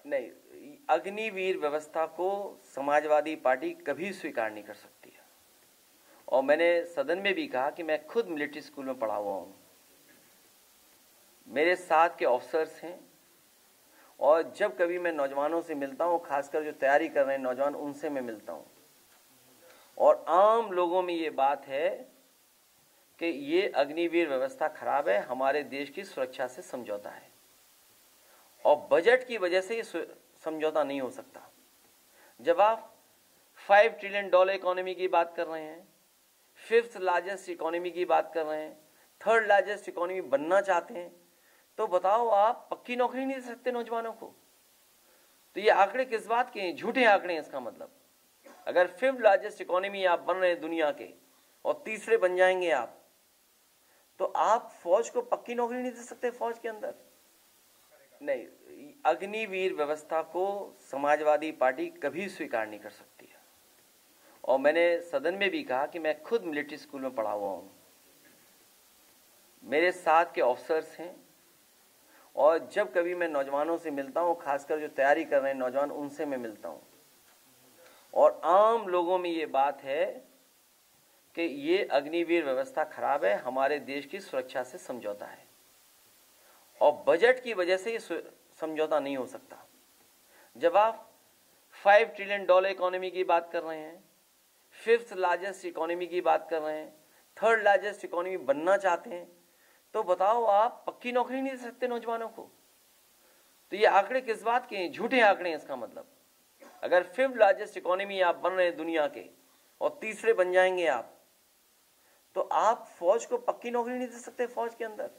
नहीं, अग्निवीर व्यवस्था को समाजवादी पार्टी कभी स्वीकार नहीं कर सकती है। और मैंने सदन में भी कहा कि मैं खुद मिलिट्री स्कूल में पढ़ा हुआ हूँ, मेरे साथ के ऑफिसर्स हैं, और जब कभी मैं नौजवानों से मिलता हूँ, खासकर जो तैयारी कर रहे हैं नौजवान, उनसे मैं मिलता हूँ, और आम लोगों में ये बात है कि ये अग्निवीर व्यवस्था खराब है, हमारे देश की सुरक्षा से समझौता है, और बजट की वजह से ये समझौता नहीं हो सकता। जब आप $5 ट्रिलियन इकोनॉमी की बात कर रहे हैं, 5th लार्जेस्ट इकोनॉमी की बात कर रहे हैं, 3rd लार्जेस्ट इकोनॉमी बनना चाहते हैं, तो बताओ आप पक्की नौकरी नहीं दे सकते नौजवानों को? तो ये आंकड़े किस बात के हैं? झूठे आंकड़े हैं। इसका मतलब अगर 5th लार्जेस्ट इकोनॉमी आप बन रहे हैं दुनिया के और तीसरे बन जाएंगे आप, तो आप फौज को पक्की नौकरी नहीं दे सकते फौज के अंदर? नहीं, अग्निवीर व्यवस्था को समाजवादी पार्टी कभी स्वीकार नहीं कर सकती है। और मैंने सदन में भी कहा कि मैं खुद मिलिट्री स्कूल में पढ़ा हुआ हूँ, मेरे साथ के ऑफिसर्स हैं, और जब कभी मैं नौजवानों से मिलता हूँ, खासकर जो तैयारी कर रहे हैं नौजवान, उनसे मैं मिलता हूँ, और आम लोगों में ये बात है कि ये अग्निवीर व्यवस्था खराब है, हमारे देश की सुरक्षा से समझौता है, और बजट की वजह से ये समझौता नहीं हो सकता। जब आप $5 ट्रिलियन इकोनॉमी की बात कर रहे हैं, 5th लार्जेस्ट इकोनॉमी की बात कर रहे हैं, 3rd लार्जेस्ट इकोनॉमी बनना चाहते हैं, तो बताओ आप पक्की नौकरी नहीं दे सकते नौजवानों को? तो ये आंकड़े किस बात के हैं? झूठे आंकड़े हैं। इसका मतलब अगर 5th लार्जेस्ट इकोनॉमी आप बन रहे हैं दुनिया के और तीसरे बन जाएंगे आप, तो आप फौज को पक्की नौकरी नहीं दे सकते फौज के अंदर?